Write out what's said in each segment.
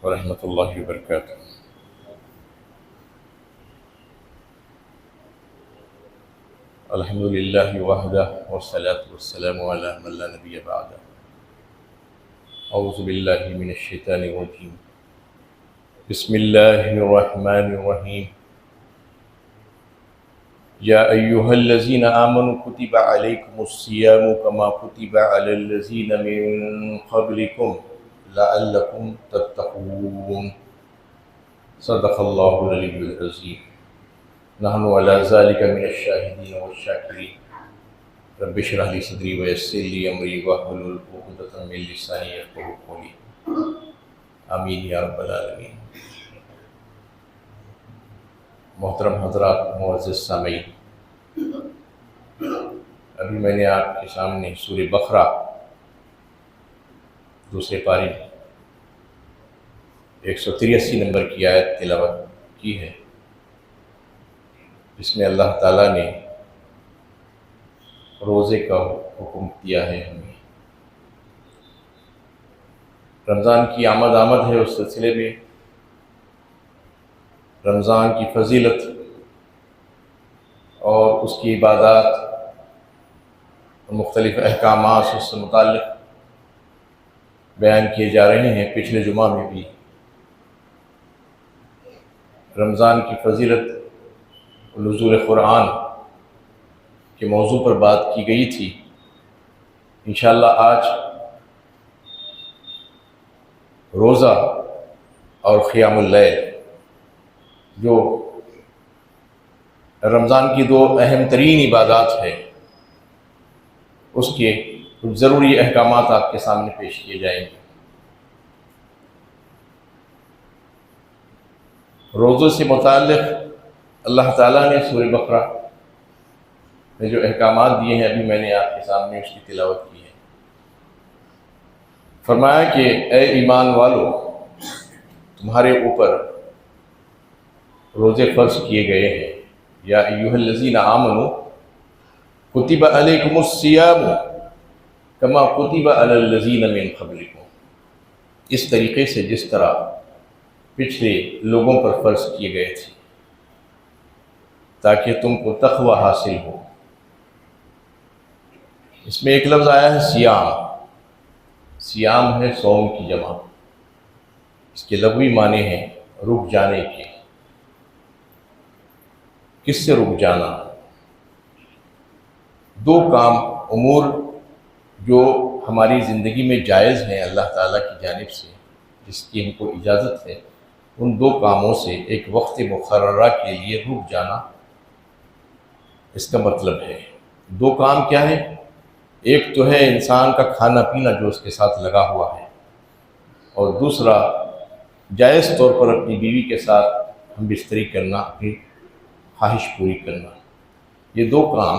ورحمۃ اللہ وبرکاتہ۔ الحمد للہ وحدہ والصلاة والسلام علی من لا نبی بعدہ۔ اعوذ باللہ من الشیطان الرجیم، بسم اللہ الرحمن الرحیم۔ یا ایہا الذین آمنوا کتب علیکم الصیام کما کتب علی الذین من قبلکم لعلکم تتقون۔ صدق اللہ العلی العظیم۔ نحن علی ذلک من الشاہدین والشاکرین۔ رب اشرح لی صدری ویسر لی امری واحلل عقدۃ من لسانی یفقہوا قولی، آمین یا رب العالمین۔ محترم حضرات، معزز سامعین، ابھی میں نے آپ کے سامنے سورہ بقرہ دوسرے پارے 183 نمبر کی آیت تلاوت کی ہے، جس میں اللہ تعالیٰ نے روزے کا حکم دیا ہے ہمیں۔ رمضان کی آمد ہے، اس سلسلے میں رمضان کی فضیلت اور اس کی عبادات اور مختلف احکامات اس سے متعلق بیان کیے جا رہے ہیں۔ پچھلے جمعہ میں بھی رمضان کی فضیلت اور نزول قرآن کے موضوع پر بات کی گئی تھی۔ انشاءاللہ آج روزہ اور قیام اللیل، جو رمضان کی دو اہم ترین عبادات ہیں، اس کے کچھ ضروری احکامات آپ کے سامنے پیش کیے جائیں گے۔ روزوں سے متعلق اللہ تعالیٰ نے سورہ بقرہ میں جو احکامات دیے ہیں، ابھی میں نے آپ کے سامنے اس کی تلاوت کی ہے۔ فرمایا کہ اے ایمان والو، تمہارے اوپر روزے فرض کیے گئے ہیں۔ یا ایھا الذین آمنوا کتب علیکم الصیام کما کتب علی الذین من قبلکم، اس طریقے سے جس طرح پچھلے لوگوں پر فرض کیے گئے تھے، تاکہ تم کو تقوی حاصل ہو۔ اس میں ایک لفظ آیا ہے سیام۔ سیام ہے صوم کی جمع، اس کے لغوی معنی ہیں رک جانے کے۔ کس سے رک جانا؟ دو کام، امور جو ہماری زندگی میں جائز ہیں اللہ تعالیٰ کی جانب سے، جس کی ہم کو اجازت ہے، ان دو کاموں سے ایک وقت مقررہ کے لیے رک جانا، اس کا مطلب ہے۔ دو کام کیا ہے؟ ایک تو ہے انسان کا کھانا پینا جو اس کے ساتھ لگا ہوا ہے، اور دوسرا جائز طور پر اپنی بیوی کے ساتھ ہم بستری کرنا، اپنی خواہش پوری کرنا۔ یہ دو کام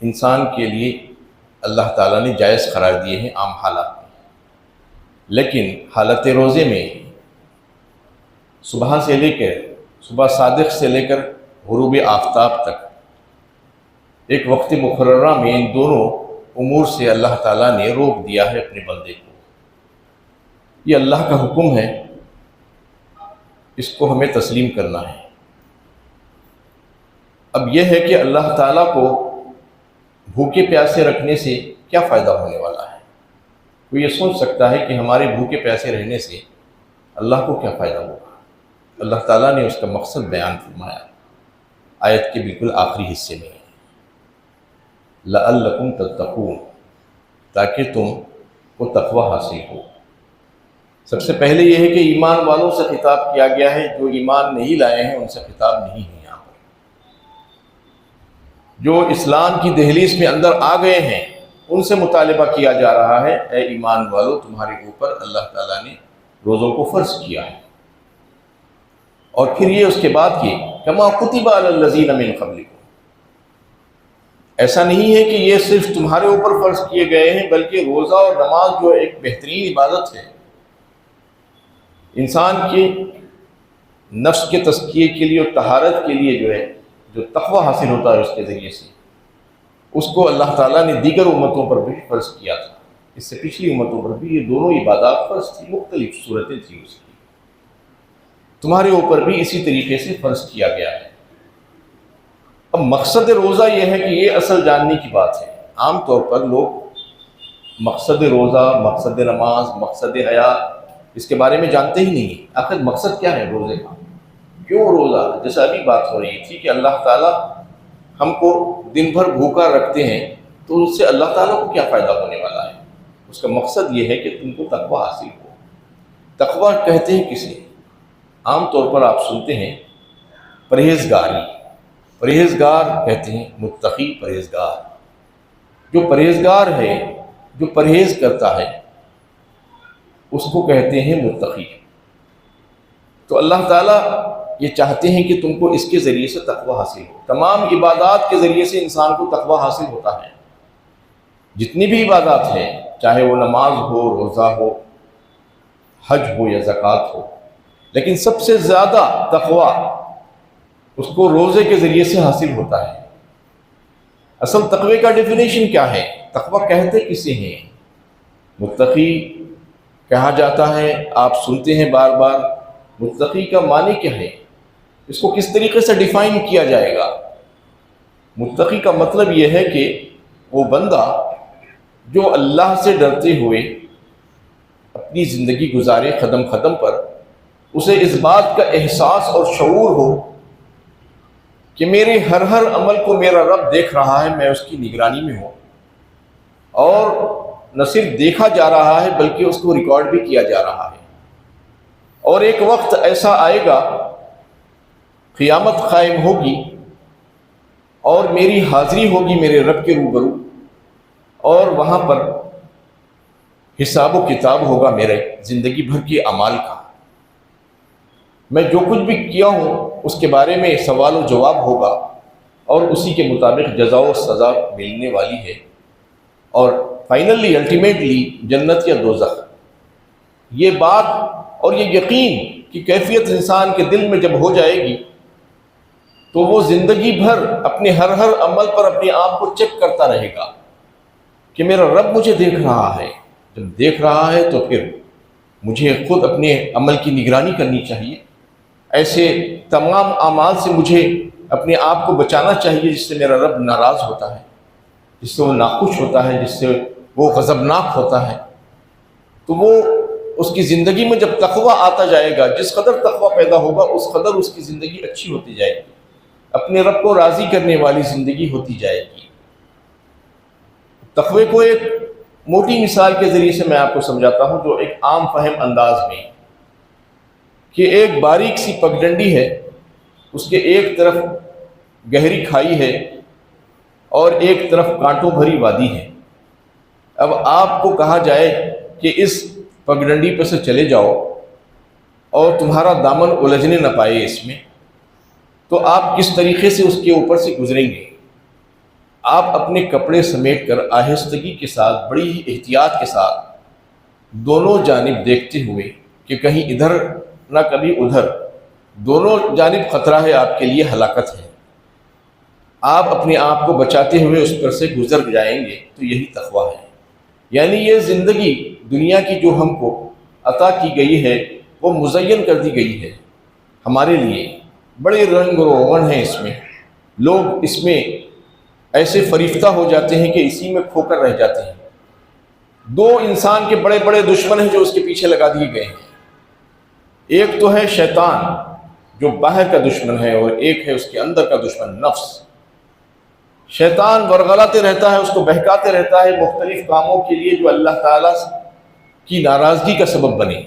انسان کے لیے اللہ تعالیٰ نے جائز قرار دیے ہیں عام حالات میں، لیکن حالت روزے میں صبح صادق سے لے کر غروب آفتاب تک ایک وقت مقررہ میں ان دونوں امور سے اللہ تعالیٰ نے روک دیا ہے اپنے بندے کو۔ یہ اللہ کا حکم ہے، اس کو ہمیں تسلیم کرنا ہے۔ اب یہ ہے کہ اللہ تعالیٰ کو بھوکے پیاسے رکھنے سے کیا فائدہ ہونے والا ہے؟ کوئی یہ سوچ سکتا ہے کہ ہمارے بھوکے پیاسے رہنے سے اللہ کو کیا فائدہ ہوگا؟ اللہ تعالیٰ نے اس کا مقصد بیان فرمایا آیت کے بالکل آخری حصے میں، لعلکم تتقون، تاکہ تم کو تقوی حاصل ہو۔ سب سے پہلے یہ ہے کہ ایمان والوں سے خطاب کیا گیا ہے، جو ایمان نہیں لائے ہیں ان سے خطاب نہیں ہے۔ یہاں پر جو اسلام کی دہلیز میں اندر آ گئے ہیں ان سے مطالبہ کیا جا رہا ہے، اے ایمان والو، تمہارے اوپر اللہ تعالیٰ نے روزوں کو فرض کیا ہے۔ اور پھر یہ اس کے بعد کہ کما کتب علی الذین من قبلکم، ایسا نہیں ہے کہ یہ صرف تمہارے اوپر فرض کیے گئے ہیں، بلکہ روزہ اور نماز جو ایک بہترین عبادت ہے، انسان کے نفس کے تزکیے کے لیے اور طہارت کے لیے جو ہے، جو تقوی حاصل ہوتا ہے اس کے ذریعے سے، اس کو اللہ تعالیٰ نے دیگر امتوں پر بھی فرض کیا تھا۔ اس سے پچھلی امتوں پر بھی یہ دونوں عبادات فرض تھی، مختلف صورتیں تھیں اس کی، تمہارے اوپر بھی اسی طریقے سے فرض کیا گیا ہے۔ اب مقصد روزہ یہ ہے کہ یہ اصل جاننے کی بات ہے۔ عام طور پر لوگ مقصد روزہ، مقصد نماز، مقصد حیات اس کے بارے میں جانتے ہی نہیں۔ آخر مقصد کیا ہے روزے کا؟ کیوں روزہ؟ جیسے ابھی بات ہو رہی تھی کہ اللہ تعالیٰ ہم کو دن بھر بھوکا رکھتے ہیں، تو اس سے اللہ تعالیٰ کو کیا فائدہ ہونے والا ہے؟ اس کا مقصد یہ ہے کہ تم کو تقوی حاصل ہو۔ تقوی کہتے ہیں کسے؟ عام طور پر آپ سنتے ہیں پرہیزگاری، پرہیزگار کہتے ہیں متقی، پرہیزگار۔ جو پرہیزگار ہے، جو پرہیز کرتا ہے، اس کو کہتے ہیں متقی۔ تو اللہ تعالیٰ یہ چاہتے ہیں کہ تم کو اس کے ذریعے سے تقوی حاصل ہو۔ تمام عبادات کے ذریعے سے انسان کو تقوی حاصل ہوتا ہے۔ جتنی بھی عبادات ہیں، چاہے وہ نماز ہو، روزہ ہو، حج ہو یا زکوٰۃ ہو، لیکن سب سے زیادہ تقوی اس کو روزے کے ذریعے سے حاصل ہوتا ہے۔ اصل تقوی کا ڈیفینیشن کیا ہے؟ تقوی کہتے کسے ہیں؟ متقی کہا جاتا ہے، آپ سنتے ہیں بار بار۔ متقی کا معنی کیا ہے؟ اس کو کس طریقے سے ڈیفائن کیا جائے گا؟ متقی کا مطلب یہ ہے کہ وہ بندہ جو اللہ سے ڈرتے ہوئے اپنی زندگی گزارے قدم قدم پر، اسے اس بات کا احساس اور شعور ہو کہ میرے ہر عمل کو میرا رب دیکھ رہا ہے، میں اس کی نگرانی میں ہوں، اور نہ صرف دیکھا جا رہا ہے بلکہ اس کو ریکارڈ بھی کیا جا رہا ہے۔ اور ایک وقت ایسا آئے گا، قیامت قائم ہوگی اور میری حاضری ہوگی میرے رب کے روبرو، اور وہاں پر حساب و کتاب ہوگا میرے زندگی بھر کے اعمال کا۔ میں جو کچھ بھی کیا ہوں اس کے بارے میں سوال و جواب ہوگا، اور اسی کے مطابق جزا و سزا ملنے والی ہے، اور فائنلی الٹیمیٹلی جنت یا دوزخ۔ یہ بات اور یہ یقین کی کیفیت انسان کے دل میں جب ہو جائے گی، تو وہ زندگی بھر اپنے ہر عمل پر اپنے آپ کو چیک کرتا رہے گا کہ میرا رب مجھے دیکھ رہا ہے۔ جب دیکھ رہا ہے تو پھر مجھے خود اپنے عمل کی نگرانی کرنی چاہیے۔ ایسے تمام اعمال سے مجھے اپنے آپ کو بچانا چاہیے جس سے میرا رب ناراض ہوتا ہے، جس سے وہ ناخوش ہوتا ہے، جس سے وہ غضبناک ہوتا ہے۔ تو وہ اس کی زندگی میں جب تقوی آتا جائے گا، جس قدر تقوی پیدا ہوگا اس قدر اس کی زندگی اچھی ہوتی جائے گی، اپنے رب کو راضی کرنے والی زندگی ہوتی جائے گی۔ تقوی کو ایک موٹی مثال کے ذریعے سے میں آپ کو سمجھاتا ہوں، جو ایک عام فہم انداز میں، کہ ایک باریک سی پگڈنڈی ہے، اس کے ایک طرف گہری کھائی ہے اور ایک طرف کانٹوں بھری وادی ہے۔ اب آپ کو کہا جائے کہ اس پگڈنڈی پہ سے چلے جاؤ اور تمہارا دامن الجھنے نہ پائے اس میں، تو آپ کس طریقے سے اس کے اوپر سے گزریں گے؟ آپ اپنے کپڑے سمیٹ کر آہستگی کے ساتھ، بڑی ہی احتیاط کے ساتھ، دونوں جانب دیکھتے ہوئے کہ کہیں ادھر نہ کبھی ادھر، دونوں جانب خطرہ ہے، آپ کے لیے ہلاکت ہے، آپ اپنے آپ کو بچاتے ہوئے اس پر سے گزر جائیں گے، تو یہی تقویٰ ہے۔ یعنی یہ زندگی دنیا کی جو ہم کو عطا کی گئی ہے، وہ مزین کر دی گئی ہے ہمارے لیے، بڑے رنگ و روغن ہیں اس میں، لوگ اس میں ایسے فریفتہ ہو جاتے ہیں کہ اسی میں کھو کر رہ جاتے ہیں۔ دو انسان کے بڑے بڑے دشمن ہیں جو اس کے پیچھے لگا دیے گئے ہیں، ایک تو ہے شیطان جو باہر کا دشمن ہے، اور ایک ہے اس کے اندر کا دشمن نفس۔ شیطان ورغلاتے رہتا ہے، اس کو بہکاتے رہتا ہے مختلف کاموں کے لیے جو اللہ تعالیٰ کی ناراضگی کا سبب بنے،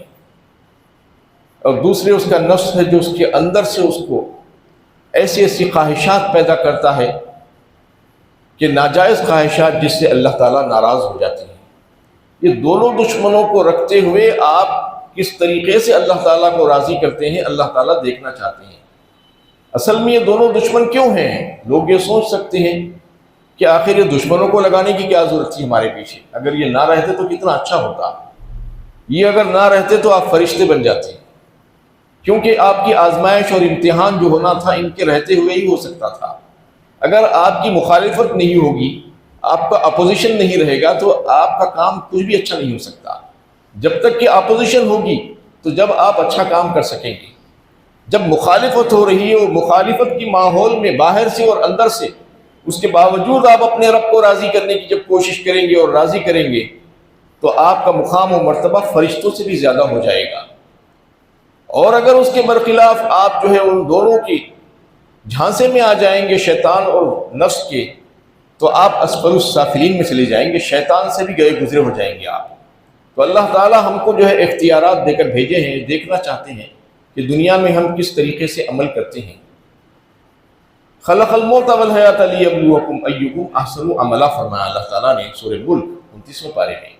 اور دوسرے اس کا نفس ہے جو اس کے اندر سے اس کو ایسی ایسی خواہشات پیدا کرتا ہے کہ ناجائز خواہشات جس سے اللہ تعالیٰ ناراض ہو جاتے ہیں۔ یہ دونوں دشمنوں کو رکھتے ہوئے آپ کس طریقے سے اللہ تعالیٰ کو راضی کرتے ہیں، اللہ تعالیٰ دیکھنا چاہتے ہیں۔ اصل میں یہ دونوں دشمن کیوں ہیں؟ لوگ یہ سوچ سکتے ہیں کہ آخر یہ دشمنوں کو لگانے کی کیا ضرورت تھی ہمارے پیچھے؟ اگر یہ نہ رہتے تو کتنا اچھا ہوتا، یہ اگر نہ رہتے تو آپ فرشتے بن جاتے، کیونکہ آپ کی آزمائش اور امتحان جو ہونا تھا ان کے رہتے ہوئے ہی ہو سکتا تھا۔ اگر آپ کی مخالفت نہیں ہوگی، آپ کا اپوزیشن نہیں رہے گا تو آپ کا کام کچھ بھی اچھا نہیں ہو سکتا۔ جب تک کہ اپوزیشن ہوگی تو جب آپ اچھا کام کر سکیں گے۔ جب مخالفت ہو رہی ہے، وہ مخالفت کی ماحول میں باہر سے اور اندر سے، اس کے باوجود آپ اپنے رب کو راضی کرنے کی جب کوشش کریں گے اور راضی کریں گے تو آپ کا مقام و مرتبہ فرشتوں سے بھی زیادہ ہو جائے گا۔ اور اگر اس کے برخلاف آپ جو ہے ان دونوں کی جھانسے میں آ جائیں گے، شیطان اور نفس کے، تو آپ اسفل السافلین میں چلے جائیں گے، شیطان سے بھی گئے گزرے ہو جائیں گے آپ۔ تو اللہ تعالی ہم کو جو ہے اختیارات دے کر بھیجے ہیں، دیکھنا چاہتے ہیں کہ دنیا میں ہم کس طریقے سے عمل کرتے ہیں۔ خلق الموت والحیات لیبلوکم ایکم احسن عملا، فرمایا اللہ تعالیٰ نے سورہ ملک 29ویں پارے میں۔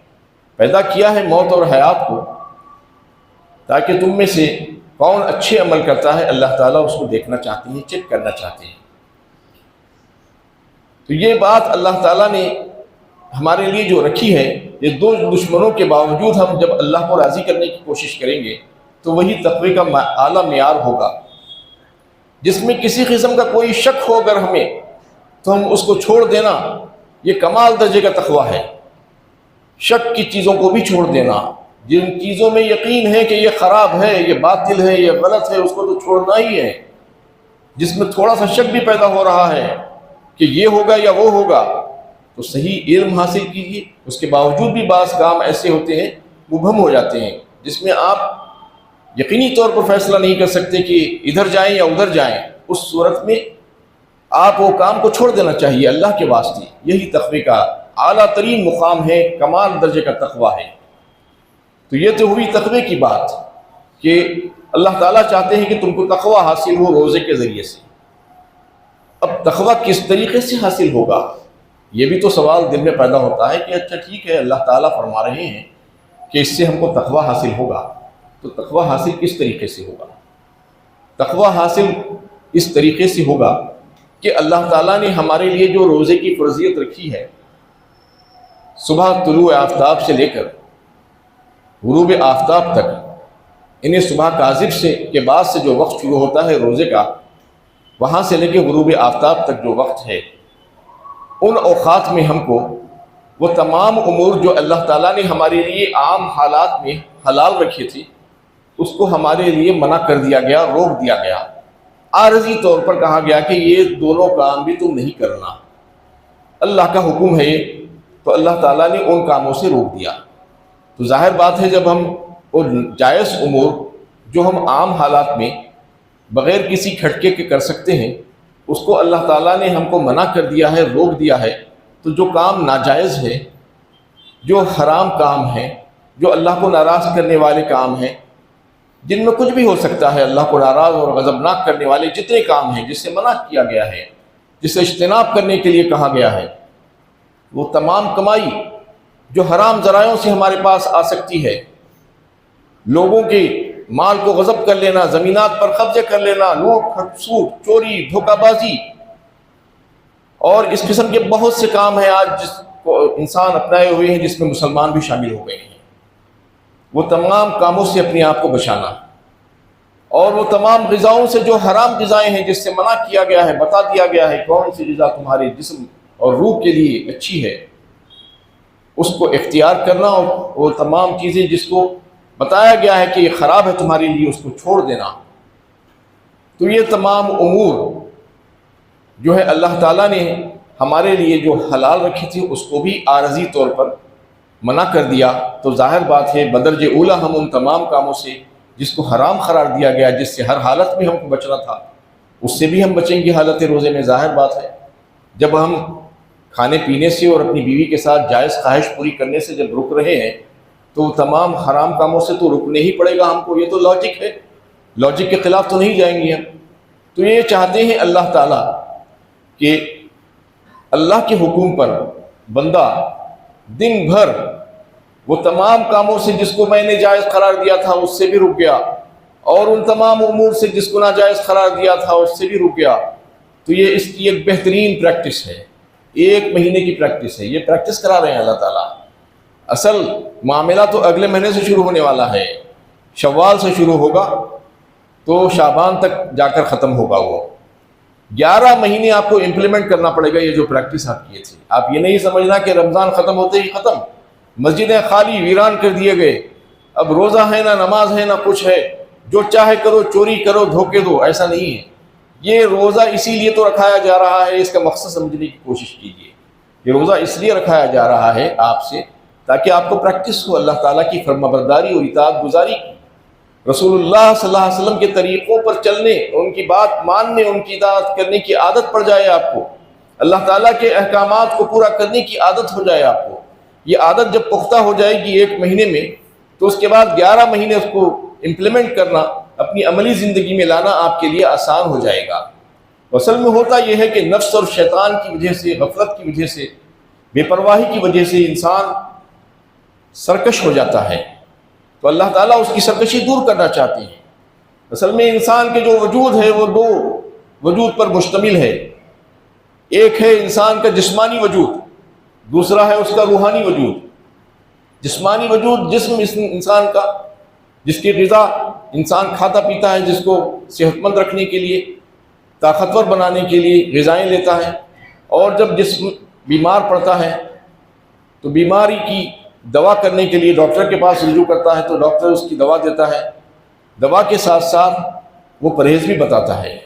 پیدا کیا ہے موت اور حیات کو تاکہ تم میں سے کون اچھے عمل کرتا ہے، اللہ تعالیٰ اس کو دیکھنا چاہتے ہیں، چیک کرنا چاہتے ہیں۔ تو یہ بات اللہ تعالیٰ نے ہمارے لیے جو رکھی ہے، یہ دو دشمنوں کے باوجود ہم جب اللہ کو راضی کرنے کی کوشش کریں گے تو وہی تقوی کا اعلیٰ معیار ہوگا، جس میں کسی قسم کا کوئی شک ہو اگر ہمیں تو ہم اس کو چھوڑ دینا، یہ کمال درجے کا تقویٰ ہے۔ شک کی چیزوں کو بھی چھوڑ دینا، جن چیزوں میں یقین ہے کہ یہ خراب ہے، یہ باطل ہے، یہ غلط ہے، اس کو تو چھوڑنا ہی ہے۔ جس میں تھوڑا سا شک بھی پیدا ہو رہا ہے کہ یہ ہوگا یا وہ ہوگا، تو صحیح علم حاصل کیجیے۔ اس کے باوجود بھی بعض کام ایسے ہوتے ہیں مبہم ہو جاتے ہیں جس میں آپ یقینی طور پر فیصلہ نہیں کر سکتے کہ ادھر جائیں یا ادھر جائیں۔ اس صورت میں آپ وہ کام کو چھوڑ دینا چاہیے اللہ کے واسطے۔ یہی تقوی کا اعلیٰ ترین مقام ہے، کمال درجے کا تقویٰ ہے۔ تو یہ تو ہوئی تقوی کی بات کہ اللہ تعالیٰ چاہتے ہیں کہ تم کو تقویٰ حاصل ہو روزے کے ذریعے سے۔ اب تقویٰ کس طریقے سے حاصل ہوگا، یہ بھی تو سوال دل میں پیدا ہوتا ہے کہ اچھا ٹھیک ہے، اللہ تعالیٰ فرما رہے ہیں کہ اس سے ہم کو تقویٰ حاصل ہوگا، تو تقویٰ حاصل کس طریقے سے ہوگا؟ تقویٰ حاصل اس طریقے سے ہوگا کہ اللہ تعالیٰ نے ہمارے لیے جو روزے کی فرضیت رکھی ہے، صبح طلوع آفتاب سے لے کر غروب آفتاب تک، انہیں صبح کاذب سے کے بعد سے جو وقت شروع ہوتا ہے روزے کا، وہاں سے لے کے غروب آفتاب تک جو وقت ہے، ان اوقات میں ہم کو وہ تمام امور جو اللہ تعالیٰ نے ہمارے لیے عام حالات میں حلال رکھے تھے، اس کو ہمارے لیے منع کر دیا گیا، روک دیا گیا۔ عارضی طور پر کہا گیا کہ یہ دونوں کام بھی تم نہیں کرنا، اللہ کا حکم ہے یہ، تو اللہ تعالیٰ نے ان کاموں سے روک دیا۔ تو ظاہر بات ہے جب ہم ان جائز امور جو ہم عام حالات میں بغیر کسی کھٹکے کے کر سکتے ہیں، اس کو اللہ تعالیٰ نے ہم کو منع کر دیا ہے، روک دیا ہے، تو جو کام ناجائز ہے، جو حرام کام ہے، جو اللہ کو ناراض کرنے والے کام ہیں، جن میں کچھ بھی ہو سکتا ہے، اللہ کو ناراض اور غضبناک کرنے والے جتنے کام ہیں جس سے منع کیا گیا ہے، جس سے اجتناب کرنے کے لیے کہا گیا ہے، وہ تمام کمائی جو حرام ذرائعوں سے ہمارے پاس آ سکتی ہے، لوگوں کے مال کو غصب کر لینا، زمینات پر قبضے کر لینا، لوٹ سوٹ، چوری، دھوکہ بازی، اور اس قسم کے بہت سے کام ہیں آج جس کو انسان اپنائے ہوئے ہیں، جس میں مسلمان بھی شامل ہو گئے ہیں، وہ تمام کاموں سے اپنے آپ کو بچانا، اور وہ تمام غذاؤں سے جو حرام غذائیں ہیں جس سے منع کیا گیا ہے، بتا دیا گیا ہے کون سی غذا تمہارے جسم اور روح کے لیے اچھی ہے، اس کو اختیار کرنا، اور وہ تمام چیزیں جس کو بتایا گیا ہے کہ یہ خراب ہے تمہارے لیے، اس کو چھوڑ دینا۔ تو یہ تمام امور جو ہے اللہ تعالیٰ نے ہمارے لیے جو حلال رکھی تھی، اس کو بھی عارضی طور پر منع کر دیا۔ تو ظاہر بات ہے بدرجہ اولا ہم ان تمام کاموں سے جس کو حرام قرار دیا گیا، جس سے ہر حالت میں ہم کو بچنا تھا، اس سے بھی ہم بچیں گے حالت روزے میں۔ ظاہر بات ہے جب ہم کھانے پینے سے اور اپنی بیوی کے ساتھ جائز خواہش پوری کرنے سے جب رک رہے ہیں، تو تمام حرام کاموں سے تو رکنے ہی پڑے گا ہم کو، یہ تو لاجک ہے، لاجک کے خلاف تو نہیں جائیں گے ہم۔ تو یہ چاہتے ہیں اللہ تعالیٰ کہ اللہ کے حکم پر بندہ دن بھر وہ تمام کاموں سے جس کو میں نے جائز قرار دیا تھا اس سے بھی رک گیا، اور ان تمام امور سے جس کو ناجائز قرار دیا تھا اس سے بھی رک گیا۔ تو یہ اس کی ایک بہترین پریکٹس ہے، 1 مہینے کی پریکٹس ہے، یہ پریکٹس کرا رہے ہیں اللہ تعالیٰ۔ اصل معاملہ تو اگلے مہینے سے شروع ہونے والا ہے، شوال سے شروع ہوگا تو شعبان تک جا کر ختم ہوگا وہ۔ 11 مہینے آپ کو امپلیمنٹ کرنا پڑے گا یہ جو پریکٹس آپ کیے تھے. آپ یہ نہیں سمجھنا کہ رمضان ختم ہوتے ہی ختم، مسجدیں خالی ویران کر دیے گئے، اب روزہ ہے نہ نماز ہے نہ کچھ ہے، جو چاہے کرو، چوری کرو، دھوکے دو. ایسا نہیں ہے. یہ روزہ اسی لیے تو رکھایا جا رہا ہے، اس کا مقصد سمجھنے کی کوشش کیجیے. یہ روزہ اس لیے رکھایا جا رہا ہے آپ سے تاکہ آپ کو پریکٹس ہو اللہ تعالیٰ کی فرما برداری اور اطاعت گزاری کی، رسول اللہ صلی اللہ علیہ وسلم کے طریقوں پر چلنے، ان کی بات ماننے، ان کی اطاعت کرنے کی عادت پڑ جائے آپ کو، اللہ تعالیٰ کے احکامات کو پورا کرنے کی عادت ہو جائے آپ کو. یہ عادت جب پختہ ہو جائے گی 1 مہینے میں، تو اس کے بعد 11 مہینے اس کو امپلیمنٹ کرنا، اپنی عملی زندگی میں لانا آپ کے لیے آسان ہو جائے گا. اصل میں ہوتا یہ ہے کہ نفس اور شیطان کی وجہ سے، غفلت کی وجہ سے، بے پرواہی کی وجہ سے انسان سرکش ہو جاتا ہے. تو اللہ تعالیٰ اس کی سرکشی دور کرنا چاہتے ہیں. اصل میں انسان کے جو وجود ہے وہ 2 وجود پر مشتمل ہے. ایک ہے انسان کا جسمانی وجود، دوسرا ہے اس کا روحانی وجود. جسمانی وجود جسم انسان کا، جس کی غذا انسان کھاتا پیتا ہے، جس کو صحت مند رکھنے کے لیے، طاقتور بنانے کے لیے غذائیں لیتا ہے. اور جب جسم بیمار پڑتا ہے تو بیماری کی دوا کرنے کے لیے ڈاکٹر کے پاس رجوع کرتا ہے، تو ڈاکٹر اس کی دوا دیتا ہے. دوا کے ساتھ ساتھ وہ پرہیز بھی بتاتا ہے.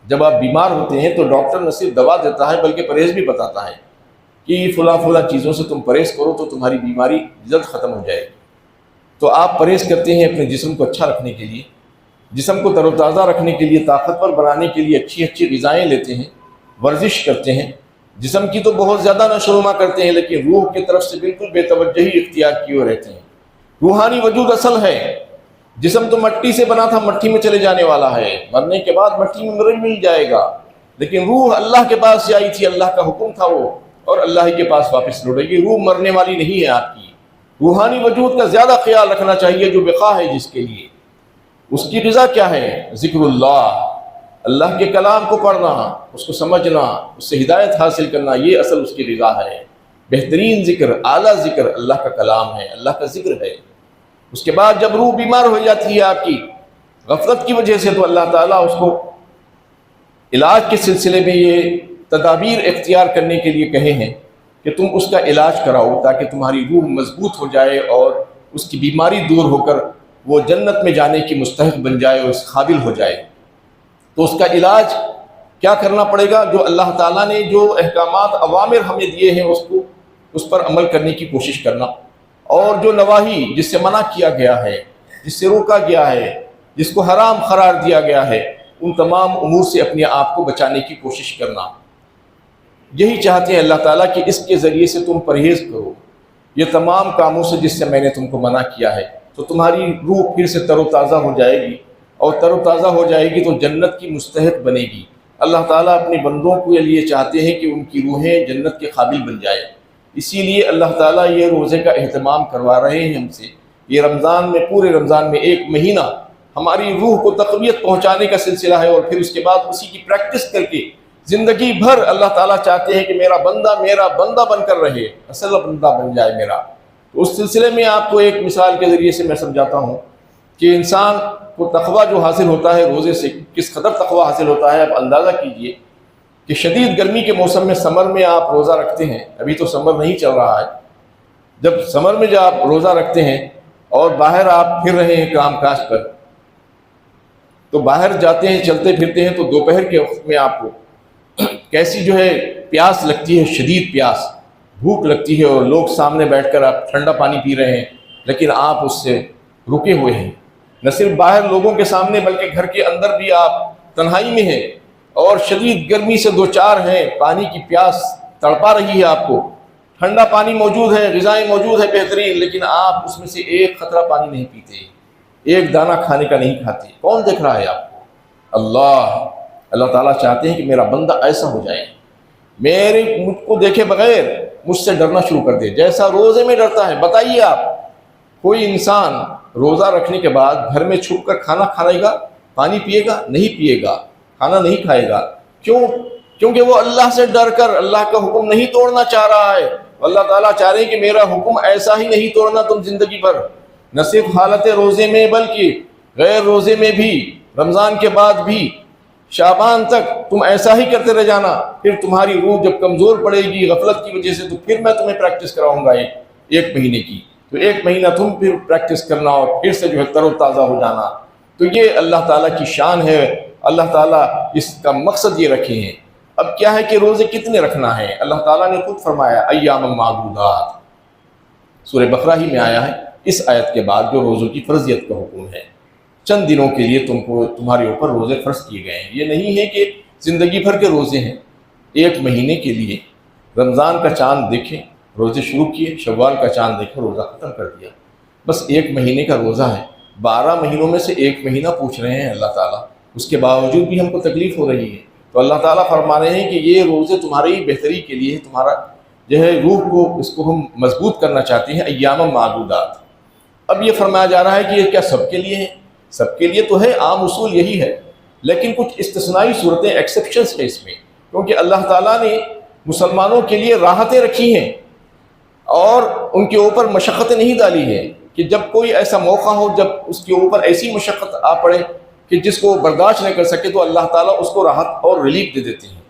جب آپ بیمار ہوتے ہیں تو ڈاکٹر نہ صرف دوا دیتا ہے بلکہ پرہیز بھی بتاتا ہے کہ فلاں چیزوں سے تم پرہیز کرو تو تمہاری بیماری جلد ختم ہو جائے گی. تو آپ پرہیز کرتے ہیں اپنے جسم کو اچھا رکھنے کے لیے، جسم کو تر و تازہ رکھنے کے لیے، طاقتور بنانے کے لیے اچھی غذائیں لیتے ہیں، ورزش کرتے ہیں. جسم کی تو بہت زیادہ نشو و نما کرتے ہیں، لیکن روح کی طرف سے بالکل بے توجہی اختیار کیے رہتے ہیں. روحانی وجود اصل ہے. جسم تو مٹی سے بنا تھا، مٹی میں چلے جانے والا ہے، مرنے کے بعد مٹی میں مل جائے گا. لیکن روح اللہ کے پاس سے آئی تھی، اللہ کا حکم تھا وہ، اور اللہ ہی کے پاس واپس لوٹے گی. روح مرنے والی نہیں ہے آپ کی. روحانی وجود کا زیادہ خیال رکھنا چاہیے، جو بقا ہے جس کے لیے. اس کی غذا کیا ہے؟ ذکر اللہ، اللہ کے کلام کو پڑھنا، اس کو سمجھنا، اس سے ہدایت حاصل کرنا، یہ اصل اس کی غذا ہے. بہترین ذکر، اعلیٰ ذکر اللہ کا کلام ہے، اللہ کا ذکر ہے. اس کے بعد جب روح بیمار ہو جاتی ہے آپ کی غفلت کی وجہ سے، تو اللہ تعالیٰ اس کو علاج کے سلسلے میں یہ تدابیر اختیار کرنے کے لیے کہے ہیں کہ تم اس کا علاج کراؤ تاکہ تمہاری روح مضبوط ہو جائے اور اس کی بیماری دور ہو کر وہ جنت میں جانے کی مستحق بن جائے اور اس قابل ہو جائے. تو اس کا علاج کیا کرنا پڑے گا؟ جو اللہ تعالیٰ نے جو احکامات، اوامر ہمیں دیے ہیں اس پر عمل کرنے کی کوشش کرنا، اور جو نواہی جس سے منع کیا گیا ہے، جس سے روکا گیا ہے، جس کو حرام قرار دیا گیا ہے، ان تمام امور سے اپنے آپ کو بچانے کی کوشش کرنا. یہی چاہتے ہیں اللہ تعالیٰ کہ اس کے ذریعے سے تم پرہیز کرو یہ تمام کاموں سے جس سے میں نے تم کو منع کیا ہے. تو تمہاری روح پھر سے تر و تازہ ہو جائے گی، اور تر و تازہ ہو جائے گی تو جنت کی مستحق بنے گی. اللہ تعالیٰ اپنے بندوں کے لیے چاہتے ہیں کہ ان کی روحیں جنت کے قابل بن جائیں. اسی لیے اللہ تعالیٰ یہ روزے کا اہتمام کروا رہے ہیں ہم سے. یہ رمضان میں، پورے رمضان میں 1 مہینہ ہماری روح کو تقویت پہنچانے کا سلسلہ ہے، اور پھر اس کے بعد اسی کی پریکٹس کر کے زندگی بھر اللہ تعالیٰ چاہتے ہیں کہ میرا بندہ بن کر رہے، اصل بندہ بن جائے میرا. تو اس سلسلے میں آپ کو ایک مثال کے ذریعے سے میں سمجھاتا ہوں کہ انسان کو تقویٰ جو حاصل ہوتا ہے روزے سے، کس قدر تقویٰ حاصل ہوتا ہے. آپ اندازہ کیجئے کہ شدید گرمی کے موسم میں، سمر میں آپ روزہ رکھتے ہیں. ابھی تو سمر نہیں چل رہا ہے. جب سمر میں جب آپ روزہ رکھتے ہیں اور باہر آپ پھر رہے ہیں کام کاج پر، تو باہر جاتے ہیں، چلتے پھرتے ہیں، تو دوپہر کے وقت میں آپ کو کیسی جو ہے پیاس لگتی ہے، شدید پیاس، بھوک لگتی ہے، اور لوگ سامنے بیٹھ کر آپ ٹھنڈا پانی پی رہے ہیں، لیکن آپ اس سے رکے ہوئے ہیں. نہ صرف باہر لوگوں کے سامنے بلکہ گھر کے اندر بھی آپ تنہائی میں ہیں اور شدید گرمی سے دوچار ہیں. پانی کی پیاس تڑپا رہی ہے آپ کو. ٹھنڈا پانی موجود ہے، غذائیں موجود ہے بہترین، لیکن آپ اس میں سے ایک قطرہ پانی نہیں پیتے، ایک دانہ کھانے کا نہیں کھاتے. کون دیکھ رہا ہے آپ کو؟ اللہ تعالیٰ چاہتے ہیں کہ میرا بندہ ایسا ہو جائے، مجھ کو دیکھے بغیر مجھ سے ڈرنا شروع کر دے، جیسا روزے میں ڈرتا ہے. بتائیے آپ، کوئی انسان روزہ رکھنے کے بعد گھر میں چھپ کر کھانا کھائے گا، پانی پیے گا؟ نہیں پیے گا، کھانا نہیں کھائے گا. کیوں؟ کیونکہ وہ اللہ سے ڈر کر اللہ کا حکم نہیں توڑنا چاہ رہا ہے. اللہ تعالیٰ چاہ رہے ہیں کہ میرا حکم ایسا ہی نہیں توڑنا تم زندگی بھر، نہ صرف حالت روزے میں بلکہ غیر روزے میں بھی، رمضان کے بعد بھی. شعبان تک تم ایسا ہی کرتے رہ جانا، پھر تمہاری روح جب کمزور پڑے گی غفلت کی وجہ سے تو پھر میں تمہیں پریکٹس کراؤں گا ایک مہینے کی، تو ایک مہینہ تم پھر پریکٹس کرنا اور پھر سے جو ہے تر و تازہ ہو جانا۔ تو یہ اللہ تعالیٰ کی شان ہے، اللہ تعالیٰ اس کا مقصد یہ رکھے ہیں۔ اب کیا ہے کہ روزے کتنے رکھنا ہے؟ اللہ تعالیٰ نے خود فرمایا ایام معدودات، سورہ بقرہ ہی میں آیا ہے اس آیت کے بعد جو روزوں کی فرضیت کا حکم ہے۔ چند دنوں کے لیے تمہارے اوپر روزے فرض کیے گئے ہیں، یہ نہیں ہے کہ زندگی بھر کے روزے ہیں۔ ایک مہینے کے لیے رمضان کا چاند دیکھیں روزے شروع کیے، شوال کا چاند دیکھیں روزہ ختم کر دیا، بس ایک مہینے کا روزہ ہے۔ 12 مہینوں میں سے ایک مہینہ پوچھ رہے ہیں اللہ تعالیٰ، اس کے باوجود بھی ہم کو تکلیف ہو رہی ہے، تو اللہ تعالیٰ فرما رہے ہیں کہ یہ روزے تمہاری ہی بہتری کے لیے، تمہارا جو ہے روح کو اس کو ہم مضبوط کرنا چاہتے ہیں، ایام معدودات۔ اب یہ فرمایا جا رہا ہے کہ یہ کیا سب کے لیے ہے؟ سب کے لیے تو ہے، عام اصول یہی ہے، لیکن کچھ استثنائی صورتیں ایکسیپشنس ہیں اس میں، کیونکہ اللہ تعالیٰ نے مسلمانوں کے لیے راحتیں رکھی ہیں اور ان کے اوپر مشقتیں نہیں ڈالی ہیں، کہ جب کوئی ایسا موقع ہو جب اس کے اوپر ایسی مشقت آ پڑے کہ جس کو برداشت نہیں کر سکے تو اللہ تعالیٰ اس کو راحت اور ریلیف دے دیتے ہیں۔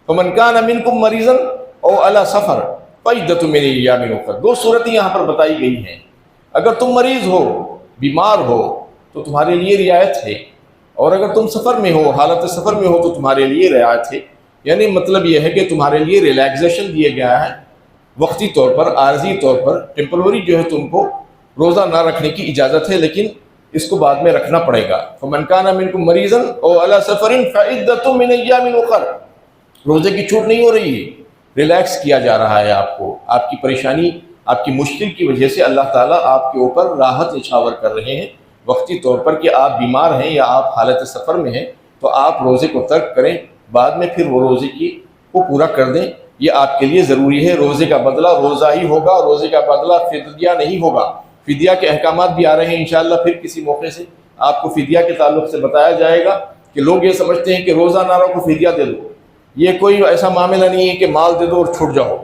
فَمَنْ كَانَ مِنْكُمْ مَرِيضًا أَوْ عَلَى سَفَرٍ فَعِدَّةٌ مِنْ أَيَّامٍ أُخَرَ۔ دو صورتیں یہاں پر بتائی گئی ہیں، اگر تم مریض ہو، بیمار ہو تو تمہارے لیے رعایت ہے، اور اگر تم سفر میں ہو، حالت سفر میں ہو تو تمہارے لیے رعایت ہے۔ یعنی مطلب یہ ہے کہ تمہارے لیے ریلیکسیشن دیا گیا ہے، وقتی طور پر، عارضی طور پر، ٹیمپروری جو ہے تم کو روزہ نہ رکھنے کی اجازت ہے، لیکن اس کو بعد میں رکھنا پڑے گا۔ فَمَنْ كَانَ مِنْكُمْ مَرِيضًا أَوْ عَلَى سَفَرٍ فَعِدَّةٌ مِنْ أَيَّامٍ أُخَرَ۔ روزے کی چھوٹ نہیں ہو رہی ہے، ریلیکس کیا جا رہا ہے آپ کو، آپ کی پریشانی، آپ کی مشکل کی وجہ سے اللہ تعالیٰ آپ کے اوپر راحت نچھاور کر رہے ہیں وقتی طور پر، کہ آپ بیمار ہیں یا آپ حالت سفر میں ہیں تو آپ روزے کو ترک کریں، بعد میں پھر وہ روزے کو پورا کر دیں، یہ آپ کے لیے ضروری ہے۔ روزے کا بدلہ روزہ ہی ہوگا، روزے کا بدلہ فدیہ نہیں ہوگا۔ فدیہ کے احکامات بھی آ رہے ہیں انشاءاللہ، پھر کسی موقع سے آپ کو فدیہ کے تعلق سے بتایا جائے گا، کہ لوگ یہ سمجھتے ہیں کہ روزہ نہ رکھو فدیہ دے دو، یہ کوئی ایسا معاملہ نہیں ہے کہ مال دے دو اور چھوٹ جاؤ،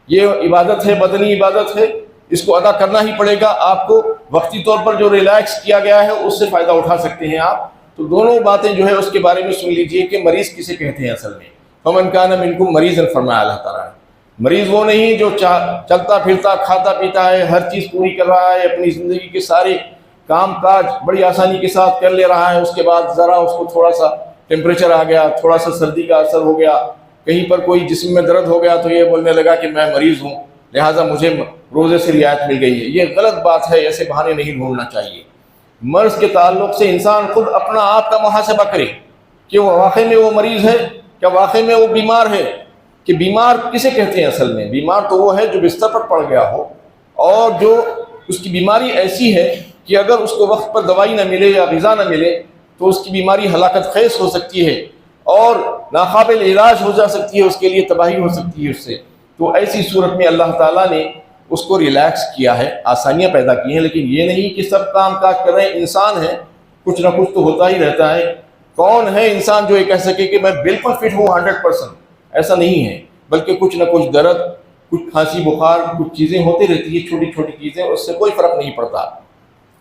یہ عبادت ہے، بدنی عبادت ہے، اس کو ادا کرنا ہی پڑے گا آپ کو۔ وقتی طور پر جو ریلیکس کیا گیا ہے اس سے فائدہ اٹھا سکتے ہیں آپ، تو دونوں باتیں جو ہے اس کے بارے میں سن لیجئے کہ مریض کسے کہتے ہیں اصل میں۔ فَمَنْ كَانَ مِنْكُمْ مَرِيضًا فرمایا اللہ تعالیٰ نے، مریض وہ نہیں جو چلتا پھرتا کھاتا پیتا ہے، ہر چیز پوری کر رہا ہے، اپنی زندگی کے سارے کام کاج بڑی آسانی کے ساتھ کر لے رہا ہے، اس کے بعد ذرا اس کو تھوڑا سا ٹیمپریچر آ گیا، تھوڑا سا سردی کا اثر ہو گیا، کہیں پر کوئی جسم میں درد ہو گیا تو یہ بولنے لگا کہ میں مریض ہوں لہٰذا مجھے روزے سے رعایت مل گئی ہے۔ یہ غلط بات ہے، ایسے بہانے نہیں ڈھونڈنا چاہیے۔ مرض کے تعلق سے انسان خود اپنا آپ کا محاسبہ کرے کہ وہ واقعی میں وہ مریض ہے، کیا واقعی میں وہ بیمار ہے، کہ بیمار کسے کہتے ہیں اصل میں؟ بیمار تو وہ ہے جو بستر پر پڑ گیا ہو اور جو اس کی بیماری ایسی ہے کہ اگر اس کو وقت پر دوائی نہ ملے یا غذا نہ ملے تو اس کی بیماری ہلاکت خیز ہو سکتی ہے اور ناقابل علاج ہو جا سکتی ہے، اس کے لیے تباہی ہو سکتی ہے اس سے۔ تو ایسی صورت میں اللہ تعالیٰ نے اس کو ریلیکس کیا ہے، آسانیاں پیدا کی ہیں، لیکن یہ نہیں کہ سب کام کاج کر رہے ہیں، انسان ہے، کچھ نہ کچھ تو ہوتا ہی رہتا ہے۔ کون ہے انسان جو یہ کہہ سکے کہ میں بالکل فٹ ہوں 100%؟ ایسا نہیں ہے، بلکہ کچھ نہ کچھ درد، کچھ کھانسی بخار، کچھ چیزیں ہوتی رہتی ہیں، چھوٹی چھوٹی چیزیں، اس سے کوئی فرق نہیں پڑتا۔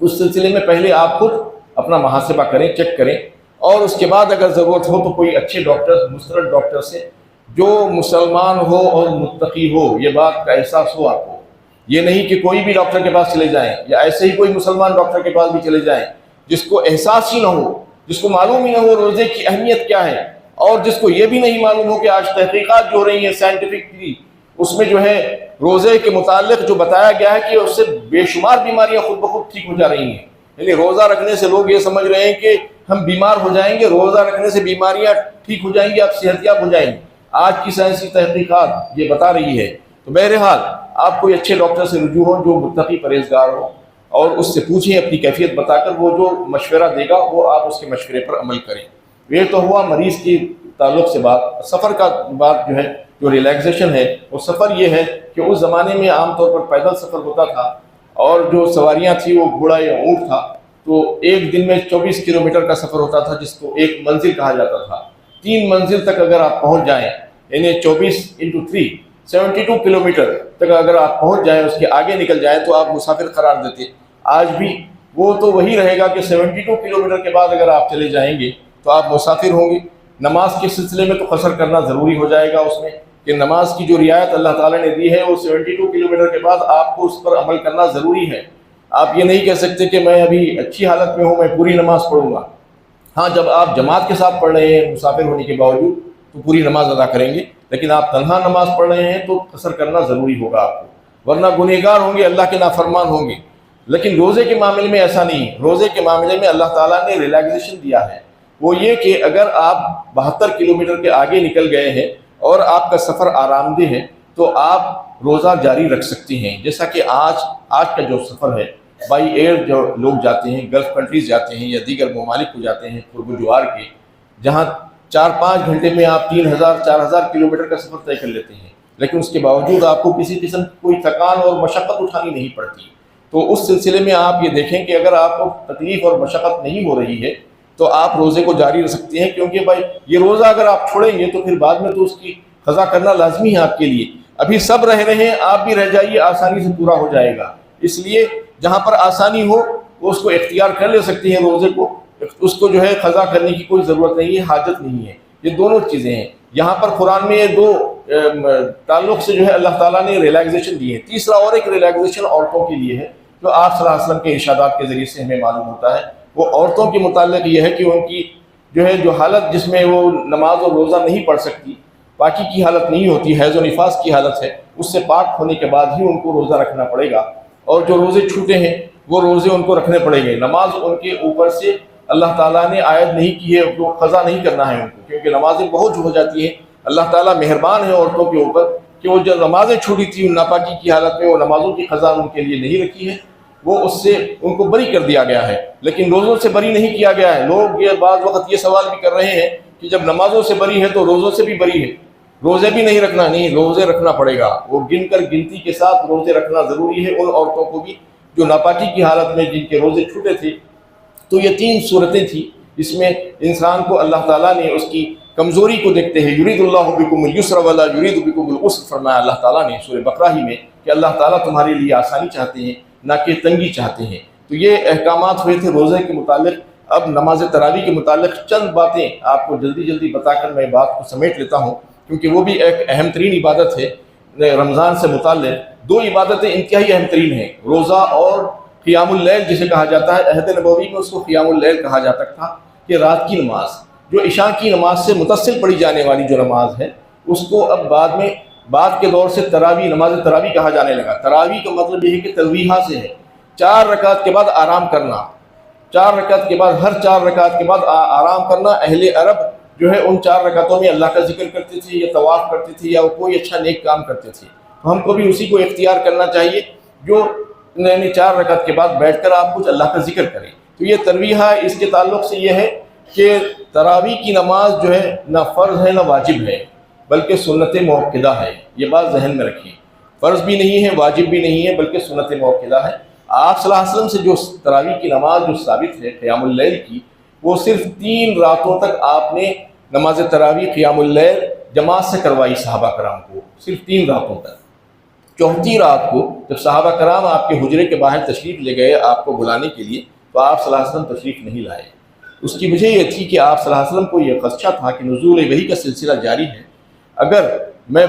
اس سلسلے میں پہلے آپ خود اپنا محاسبہ کریں، چیک کریں، اور اس کے بعد اگر ضرورت ہو تو کوئی اچھے ڈاکٹر، مسترد ڈاکٹر سے جو مسلمان ہو اور متقی ہو، یہ بات کا احساس ہو آپ کو۔ یہ نہیں کہ کوئی بھی ڈاکٹر کے پاس چلے جائیں یا ایسے ہی کوئی مسلمان ڈاکٹر کے پاس بھی چلے جائیں جس کو احساس ہی نہ ہو، جس کو معلوم ہی نہ ہو روزے کی اہمیت کیا ہے، اور جس کو یہ بھی نہیں معلوم ہو کہ آج تحقیقات جو ہو رہی ہیں سائنٹیفکلی، اس میں جو ہے روزے کے متعلق جو بتایا گیا ہے کہ اس سے بے شمار بیماریاں خود بخود ٹھیک ہو جا رہی ہیں۔ یعنی روزہ رکھنے سے لوگ یہ سمجھ رہے ہیں کہ ہم بیمار ہو جائیں گے، روزہ رکھنے سے بیماریاں ٹھیک ہو جائیں گی، آپ صحت یاب ہو جائیں گے۔ آج کی سائنسی تحقیقات یہ بتا رہی ہے۔ تو بہرحال آپ کوئی اچھے ڈاکٹر سے رجوع ہو جو متقی پرہیزگار ہو، اور اس سے پوچھیں اپنی کیفیت بتا کر، وہ جو مشورہ دے گا وہ آپ اس کے مشورے پر عمل کریں۔ یہ تو ہوا مریض کی تعلق سے بات۔ سفر کا بات جو ہے، جو ریلیکسیشن ہے، وہ سفر یہ ہے کہ اس زمانے میں عام طور پر پیدل سفر ہوتا تھا، اور جو سواریاں تھیں وہ گھوڑا یا اونٹ تھا، تو ایک دن میں 24 کلومیٹر کا سفر ہوتا تھا، جس کو ایک منزل کہا جاتا تھا۔ 3 منزل تک اگر آپ پہنچ جائیں، یعنی 24x3 72 کلومیٹر تک اگر آپ پہنچ جائیں، اس کے آگے نکل جائیں تو آپ مسافر قرار دیتے۔ آج بھی وہ تو وہی رہے گا کہ 72 کلومیٹر کے بعد اگر آپ چلے جائیں گے تو آپ مسافر ہوں گے۔ نماز کے سلسلے میں تو قصر کرنا ضروری ہو جائے گا اس میں، کہ نماز کی جو رعایت اللہ تعالیٰ نے دی ہے وہ 72 کلومیٹر کے بعد آپ کو اس پر عمل کرنا ضروری ہے۔ آپ یہ نہیں کہہ سکتے کہ میں ابھی اچھی حالت میں ہوں، میں پوری نماز پڑھوں گا۔ ہاں، جب آپ جماعت کے ساتھ پڑھ رہے ہیں مسافر ہونے کے باوجود تو پوری نماز ادا کریں گے، لیکن آپ تنہا نماز پڑھ رہے ہیں تو قصر کرنا ضروری ہوگا آپ کو، ورنہ گنہگار ہوں گے، اللہ کے نافرمان ہوں گے۔ لیکن روزے کے معاملے میں ایسا نہیں ہے۔ روزے کے معاملے میں اللہ تعالیٰ نے ریلیکسیشن دیا ہے، وہ یہ کہ اگر آپ 72 کلومیٹر کے آگے نکل گئے ہیں اور آپ کا سفر آرام دہ ہے تو آپ روزہ جاری رکھ سکتے ہیں۔ جیسا کہ آج کا جو سفر ہے بائی ایئر جو لوگ جاتے ہیں، گلف کنٹریز جاتے ہیں یا دیگر ممالک کو جاتے ہیں قرب و جوار کے، جہاں 4-5 گھنٹے میں آپ 3000-4000 کلومیٹر کا سفر طے کر لیتے ہیں، لیکن اس کے باوجود آپ کو کسی قسم کی کوئی تھکان اور مشقت اٹھانی نہیں پڑتی۔ تو اس سلسلے میں آپ یہ دیکھیں کہ اگر آپ کو تکلیف اور مشقت نہیں ہو رہی ہے تو آپ روزے کو جاری رکھ سکتے ہیں، کیونکہ بھائی یہ روزہ اگر آپ چھوڑیں گے تو پھر بعد میں تو اس کی قضا کرنا لازمی ہے آپ کے لیے۔ ابھی سب رہ رہے ہیں، آپ بھی رہ جائیے، آسانی سے پورا ہو جائے گا۔ اس لیے جہاں پر آسانی ہو وہ اس کو اختیار کر لے سکتے ہیں، روزے کو، اس کو جو ہے قضا کرنے کی کوئی ضرورت نہیں ہے، حاجت نہیں ہے۔ یہ دونوں چیزیں ہیں۔ یہاں پر قرآن میں یہ دو تعلق سے جو ہے اللہ تعالیٰ نے ریلیکسیشن دی ہے۔ تیسرا اور ایک ریلیکسیشن عورتوں کے لیے ہے جو آپ صلی اللہ علیہ وسلم کے ارشادات کے ذریعے سے ہمیں معلوم ہوتا ہے۔ وہ عورتوں کے متعلق یہ ہے کہ ان کی جو حالت جس میں وہ نماز اور روزہ نہیں پڑھ سکتی، پاکی کی حالت نہیں ہوتی، حیض و نفاس کی حالت ہے، اس سے پاک ہونے کے بعد ہی ان کو روزہ رکھنا پڑے گا، اور جو روزے چھوٹے ہیں وہ روزے ان کو رکھنے پڑیں گے۔ نماز ان کے اوپر سے اللہ تعالیٰ نے عائد نہیں کی ہے، وہ قضا نہیں کرنا ہے ان کو، کیونکہ نمازیں بہت ہو جاتی ہیں۔ اللہ تعالیٰ مہربان ہے عورتوں کے اوپر کہ وہ جو نمازیں چھوٹی تھیں ناپاکی کی حالت میں، وہ نمازوں کی قضا ان کے لیے نہیں رکھی ہے، وہ اس سے ان کو بری کر دیا گیا ہے، لیکن روزوں سے بری نہیں کیا گیا ہے۔ لوگ یہ بعض وقت یہ سوال بھی کر رہے ہیں کہ جب نمازوں سے بری ہے تو روزوں سے بھی بری ہے، روزے بھی نہیں رکھنا؟ نہیں، روزے رکھنا پڑے گا، وہ گنتی کے ساتھ روزے رکھنا ضروری ہے ان عورتوں کو بھی جو ناپاکی کی حالت میں جن کے روزے چھوٹے تھے۔ تو یہ 3 صورتیں تھیں جس میں انسان کو اللہ تعالیٰ نے اس کی کمزوری کو دیکھتے ہیں، یرید اللہ بکم الیسر ولا یرید بکم العسر، فرمایا اللہ تعالیٰ نے سورہ بقرہ ہی میں کہ اللہ تعالیٰ تمہارے لیے آسانی چاہتے ہیں نہ کہ تنگی چاہتے ہیں۔ تو یہ احکامات ہوئے تھے روزے کے متعلق۔ اب نماز تراویح کے متعلق چند باتیں آپ کو جلدی بتا کر میں بات کو سمیٹ لیتا ہوں، کیونکہ وہ بھی ایک اہم ترین عبادت ہے رمضان سے متعلق۔ 2 عبادتیں انتہائی اہم ترین ہیں، روزہ اور قیام اللیل جسے کہا جاتا ہے۔ عہد نبوی میں اس کو قیام اللیل کہا جاتا تھا کہ رات کی نماز، جو عشاء کی نماز سے متصل پڑھی جانے والی جو نماز ہے، اس کو اب بعد کے دور سے نماز تراویح کہا جانے لگا۔ تراویح کا مطلب یہ ہے کہ ترویحہ سے ہے، 4 رکعت کے بعد آرام کرنا، 4 رکعت کے بعد، ہر 4 رکعت کے بعد آرام کرنا۔ اہل عرب جو ہے ان 4 رکعتوں میں اللہ کا ذکر کرتے تھے یا طواف کرتے تھے یا کوئی اچھا نیک کام کرتے تھے۔ ہم کو بھی اسی کو اختیار کرنا چاہیے، جو 4 رکعت کے بعد بیٹھ کر آپ کچھ اللہ کا ذکر کریں۔ تو یہ ترویحہ اس کے تعلق سے یہ ہے کہ تراویح کی نماز جو ہے نہ فرض ہے نہ واجب ہے، بلکہ سنت موقدہ ہے۔ یہ بات ذہن میں رکھیں، فرض بھی نہیں ہے، واجب بھی نہیں ہے، بلکہ سنت موقدہ ہے۔ آپ صلی اللہ علیہ وسلم سے جو تراویح کی نماز جو ثابت ہے قیام اللیل کی، وہ صرف 3 راتوں تک آپ نے نماز تراویح قیام اللیل جماعت سے کروائی صحابہ کرام کو، صرف 3 راتوں تک۔ 4تھی رات کو جب صحابہ کرام آپ کے حجرے کے باہر تشریف لے گئے آپ کو بلانے کے لیے، تو آپ صلی اللہ علیہ وسلم تشریف نہیں لائے۔ اس کی وجہ یہ تھی کہ آپ صلی اللہ علیہ وسلم کو یہ خدشہ تھا کہ نزول وحی کا سلسلہ جاری ہے، اگر میں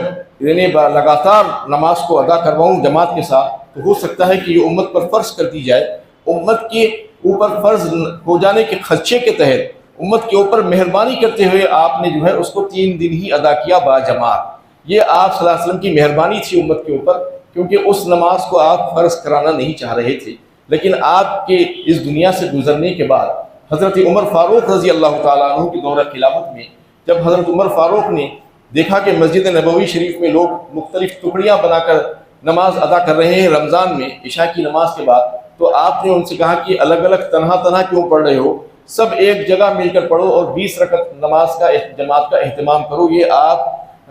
لگاتار نماز کو ادا کرواؤں جماعت کے ساتھ تو ہو سکتا ہے کہ یہ امت پر فرض کر دی جائے۔ امت کے اوپر فرض ہو جانے کے خدشے کے تحت امت کے اوپر مہربانی کرتے ہوئے آپ نے جو ہے اس کو 3 دن ہی ادا کیا با جماعت۔ یہ آپ صلی اللہ علیہ وسلم کی مہربانی تھی امت کے اوپر، کیونکہ اس نماز کو آپ فرض کرانا نہیں چاہ رہے تھے۔ لیکن آپ کے اس دنیا سے گزرنے کے بعد حضرت عمر فاروق رضی اللہ تعالیٰ عنہ کی دور خلافت میں جب حضرت عمر فاروق نے دیکھا کہ مسجد نبوی شریف میں لوگ مختلف ٹکڑیاں بنا کر نماز ادا کر رہے ہیں رمضان میں عشاء کی نماز کے بعد، تو آپ نے ان سے کہا کہ الگ الگ تنہا کیوں پڑھ رہے ہو، سب ایک جگہ مل کر پڑھو اور 20 رکعت نماز کا جماعت کا اہتمام کرو۔ یہ آپ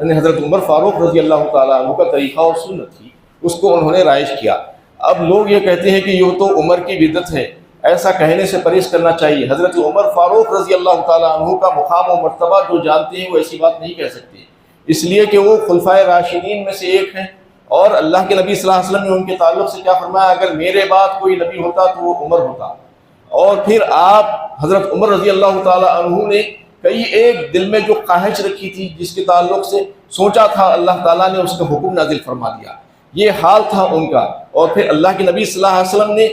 حضرت عمر فاروق رضی اللہ تعالیٰ عنہ کا طریقہ اور سنت تھی، اس کو انہوں نے رائج کیا۔ اب لوگ یہ کہتے ہیں کہ یہ تو عمر کی بدعت ہے، ایسا کہنے سے پرہیز کرنا چاہیے۔ حضرت عمر فاروق رضی اللہ تعالیٰ عنہ کا مقام و مرتبہ جو جانتے ہیں وہ ایسی بات نہیں کہہ سکتے، اس لیے کہ وہ خلفائے راشدین میں سے ایک ہیں، اور اللہ کے نبی صلی اللہ علیہ وسلم نے ان کے تعلق سے کیا فرمایا، اگر میرے بعد کوئی نبی ہوتا تو وہ عمر ہوتا۔ اور پھر آپ حضرت عمر رضی اللہ تعالیٰ عنہ نے کئی ایک دل میں جو خواہش رکھی تھی، جس کے تعلق سے سوچا تھا، اللہ تعالیٰ نے اس کا حکم نازل فرما دیا. یہ حال تھا ان کا. اور پھر اللہ کے نبی صلی اللہ علیہ وسلم نے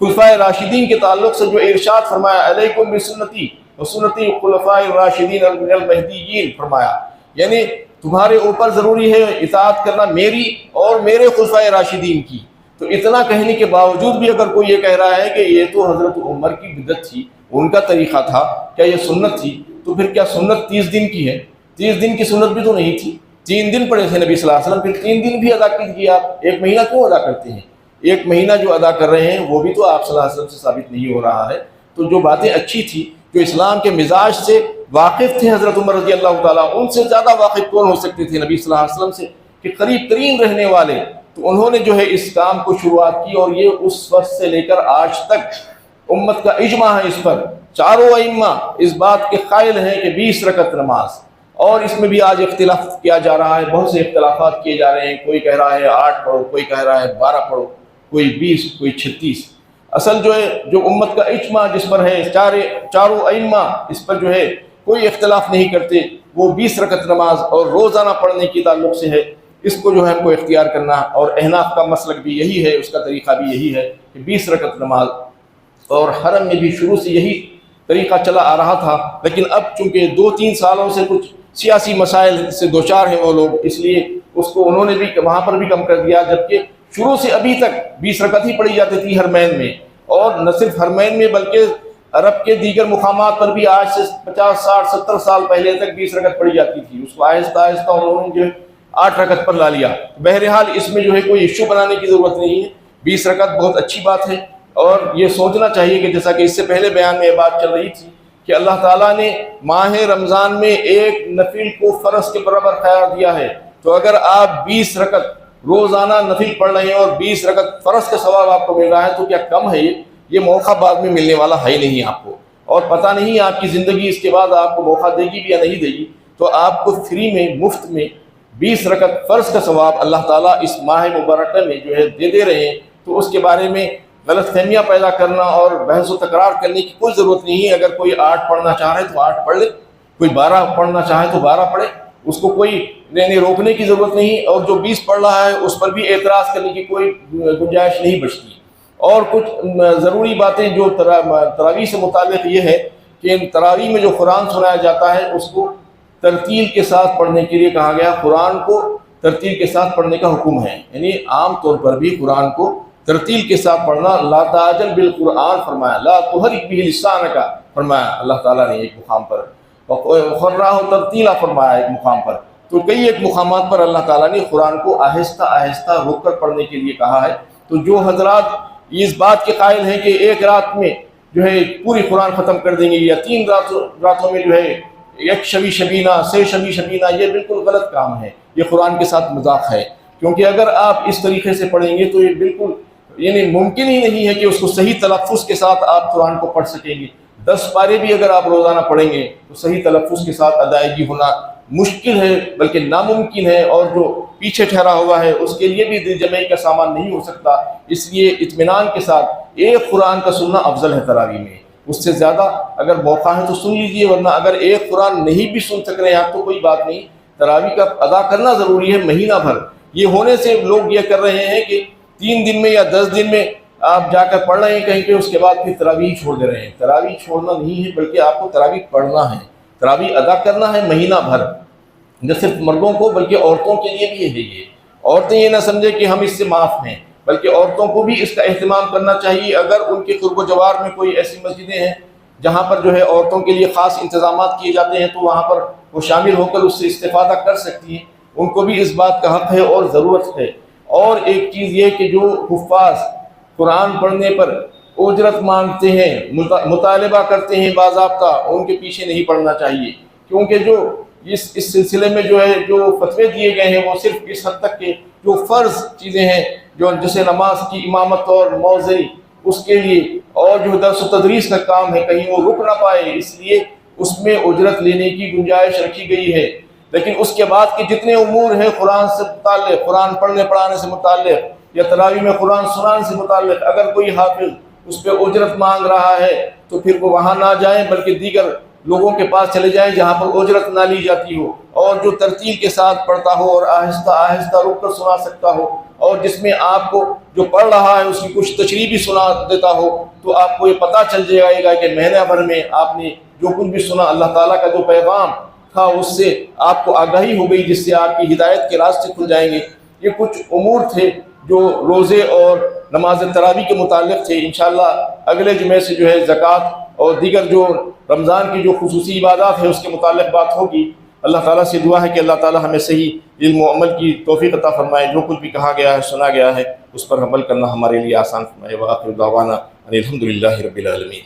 خلفائے راشدین کے تعلق سے جو ارشاد فرمایا، علیکم بسنتی وسنتی خلفائے الراشدین المہدیین فرمایا، یعنی تمہارے اوپر ضروری ہے اطاعت کرنا میری اور میرے خلفائے راشدین کی. تو اتنا کہنے کے باوجود بھی اگر کوئی یہ کہہ رہا ہے کہ یہ تو حضرت عمر کی بدعت تھی، ان کا طریقہ تھا، کیا یہ سنت تھی؟ تو پھر کیا سنت 30 دن کی ہے؟ 30 دن کی سنت بھی تو نہیں تھی. 3 دن پڑے تھے نبی صلی اللہ علیہ وسلم، پھر 3 دن بھی ادا کیجیے. آپ 1 مہینہ کیوں ادا کرتے ہیں؟ 1 مہینہ جو ادا کر رہے ہیں وہ بھی تو آپ صلی اللہ علیہ وسلم سے ثابت نہیں ہو رہا ہے. تو جو باتیں اچھی تھی، جو اسلام کے مزاج سے واقف تھے حضرت عمر رضی اللہ تعالیٰ، ان سے زیادہ واقف کون ہو سکتے تھے نبی صلی اللہ علیہ وسلم سے، کہ قریب ترین رہنے والے. تو انہوں نے جو ہے اس کام کو شروعات کی، اور یہ اس وقت سے لے کر آج تک امت کا اجماع ہے اس پر. چاروں ائمہ اس بات کے قائل ہیں کہ 20 رکعت نماز. اور اس میں بھی آج اختلاف کیا جا رہا ہے، بہت سے اختلافات کیے جا رہے ہیں. کوئی کہہ رہا ہے 8 پڑھو، کوئی کہہ رہا ہے 12 پڑھو، کوئی 20، کوئی 36. اصل جو ہے جو امت کا اجماع جس پر ہے، چاروں ائمہ اس پر جو ہے کوئی اختلاف نہیں کرتے، وہ 20 رکعت نماز اور روزانہ پڑھنے کے تعلق سے ہے. اس کو جو ہے ہم کو اختیار کرنا، اور احناف کا مسلک بھی یہی ہے، اس کا طریقہ بھی یہی ہے کہ 20 رکعت نماز. اور حرم میں بھی شروع سے یہی طریقہ چلا آ رہا تھا، لیکن اب چونکہ 2-3 سالوں سے کچھ سیاسی مسائل سے دوچار ہیں وہ لوگ، اس لیے اس کو انہوں نے بھی وہاں پر بھی کم کر دیا. جبکہ شروع سے ابھی تک 20 رکعت ہی پڑھی جاتی تھی حرمین میں، اور نہ صرف حرمین میں بلکہ عرب کے دیگر مقامات پر بھی آج سے 50، 60، 70 سال پہلے تک 20 رکعت پڑھی جاتی تھی. اس کو آہستہ آہستہ انہوں نے جو 8 رکعت پر لا لیا. بہرحال اس میں جو ہے کوئی ایشو بنانے کی ضرورت نہیں ہے. 20 رکعت بہت اچھی بات ہے. اور یہ سوچنا چاہیے کہ جیسا کہ اس سے پہلے بیان میں یہ بات چل رہی تھی کہ اللہ تعالیٰ نے ماہ رمضان میں ایک نفل کو فرض کے برابر قرار دیا ہے. تو اگر آپ 20 رکعت روزانہ نفل پڑھ رہے ہیں اور 20 رکعت فرض کا ثواب آپ کو مل رہا ہے، تو کیا کم ہے؟ یہ موقع بعد میں ملنے والا ہے نہیں آپ کو، اور پتہ نہیں آپ کی زندگی اس کے بعد آپ کو موقع دے گی بھی یا نہیں دے گی. تو آپ کو فری میں، مفت میں 20 رکعت فرض کا ثواب اللہ تعالیٰ اس ماہ مبارکہ میں جو ہے دے رہے ہیں. تو اس کے بارے میں غلط فہمیاں پیدا کرنا اور بحث و تکرار کرنے کی کوئی ضرورت نہیں ہے. اگر کوئی 8 پڑھنا چاہ رہے تو 8 پڑھ لے، کوئی 12 پڑھنا چاہے تو 12 پڑھے، اس کو کوئی روکنے کی ضرورت نہیں. اور جو 20 پڑھ رہا ہے اس پر بھی اعتراض کرنے کی کوئی گنجائش نہیں بچتی. اور کچھ ضروری باتیں جو تراویح سے متعلق یہ ہے کہ تراویح میں جو قرآن سنایا جاتا ہے اس کو ترتیل کے ساتھ پڑھنے کے لیے کہا گیا. قرآن کو ترتیل کے ساتھ پڑھنے کا حکم ہے، یعنی عام طور پر بھی قرآن کو ترتیل کے ساتھ پڑھنا. لا تعجل بالقرآن فرمایا، لا تحرک به لسانک فرمایا اللہ تعالیٰ نے ایک مقام پر، وقرأہ ترتیلا فرمایا ایک مقام پر. تو کئی ایک مقامات پر اللہ تعالیٰ نے قرآن کو آہستہ آہستہ روک کر پڑھنے کے لیے کہا ہے. تو جو حضرات اس بات کے قائل ہیں کہ ایک رات میں جو ہے پوری قرآن ختم کر دیں گے، یا 3 راتوں میں جو ہے 1 شبی شبینہ، 6 شبی شبینہ، یہ بالکل غلط کام ہے. یہ قرآن کے ساتھ مذاق ہے. کیونکہ اگر آپ اس طریقے سے پڑھیں گے تو یہ بالکل یعنی ممکن ہی نہیں ہے کہ اس کو صحیح تلفظ کے ساتھ آپ قرآن کو پڑھ سکیں گے. 10 پارے بھی اگر آپ روزانہ پڑھیں گے تو صحیح تلفظ کے ساتھ ادائیگی ہونا مشکل ہے، بلکہ ناممکن ہے. اور جو پیچھے ٹھہرا ہوا ہے اس کے لیے بھی دل جمعی کا سامان نہیں ہو سکتا. اس لیے اطمینان کے ساتھ ایک قرآن کا سننا افضل ہے تراویح میں. اس سے زیادہ اگر موقع ہے تو سن لیجئے، ورنہ اگر ایک قرآن نہیں بھی سن سک رہے ہیں آپ تو کوئی بات نہیں. تراویح کا ادا کرنا ضروری ہے مہینہ بھر. یہ ہونے سے لوگ یہ کر رہے ہیں کہ 3 دن میں یا 10 دن میں آپ جا کر پڑھ رہے ہیں کہیں پہ، اس کے بعد پھر تراویح چھوڑ دے رہے ہیں. تراویح چھوڑنا نہیں ہے، بلکہ آپ کو تراویح پڑھنا ہے، تراویح ادا کرنا ہے مہینہ بھر. نہ صرف مردوں کو بلکہ عورتوں کے لیے بھی ہے. یہ عورتیں یہ نہ سمجھے کہ ہم اس سے معاف ہیں، بلکہ عورتوں کو بھی اس کا اہتمام کرنا چاہیے. اگر ان کے قرب و جوار میں کوئی ایسی مسجدیں ہیں جہاں پر جو ہے عورتوں کے لیے خاص انتظامات کیے جاتے ہیں تو وہاں پر وہ شامل ہو کر اس سے استفادہ کر سکتی ہیں. ان کو بھی اس بات کا حق ہے اور ضرورت ہے. اور ایک چیز یہ کہ جو حفاظ قرآن پڑھنے پر اجرت مانگتے ہیں، مطالبہ کرتے ہیں باضابطہ، ان کے پیچھے نہیں پڑنا چاہیے. کیونکہ جو اس سلسلے میں جو ہے جو فتوے دیے گئے ہیں وہ صرف اس حد تک کہ جو فرض چیزیں ہیں، جو جیسے نماز کی امامت اور موضعی، اس کے لیے، اور جو درس و تدریس کا کام ہے کہیں وہ رک نہ پائے، اس لیے اس میں اجرت لینے کی گنجائش رکھی گئی ہے. لیکن اس کے بعد کے جتنے امور ہیں قرآن سے متعلق، قرآن پڑھنے پڑھانے سے متعلق یا تراویح میں قرآن سنانے سے متعلق، اگر کوئی حافظ اس پہ اجرت مانگ رہا ہے تو پھر وہ وہاں نہ جائیں بلکہ دیگر لوگوں کے پاس چلے جائیں جہاں پر اجرت نہ لی جاتی ہو، اور جو ترتیل کے ساتھ پڑھتا ہو اور آہستہ آہستہ رک کر سنا سکتا ہو، اور جس میں آپ کو جو پڑھ رہا ہے اس کی کچھ تشریح بھی سنا دیتا ہو، تو آپ کو یہ پتہ چل جائے گا کہ مہینہ بھر میں آپ نے جو کچھ بھی سنا، اللہ تعالیٰ کا جو پیغام تھا اس سے آپ کو آگاہی ہو گئی، جس سے آپ کی ہدایت کے راستے کھل جائیں گے۔ یہ کچھ امور تھے جو روزے اور نماز تراویح کے متعلق تھے۔ انشاءاللہ اگلے جمعے سے جو ہے زکوٰۃ اور دیگر جو رمضان کی جو خصوصی عبادات ہیں اس کے متعلق بات ہوگی۔ اللہ تعالیٰ سے دعا ہے کہ اللہ تعالیٰ ہمیں صحیح علم و عمل کی توفیق عطا فرمائے، جو کچھ بھی کہا گیا ہے سنا گیا ہے اس پر عمل کرنا ہمارے لیے آسان فرمائے۔ وآخر دعوانا ان الحمد للہ رب العالمین۔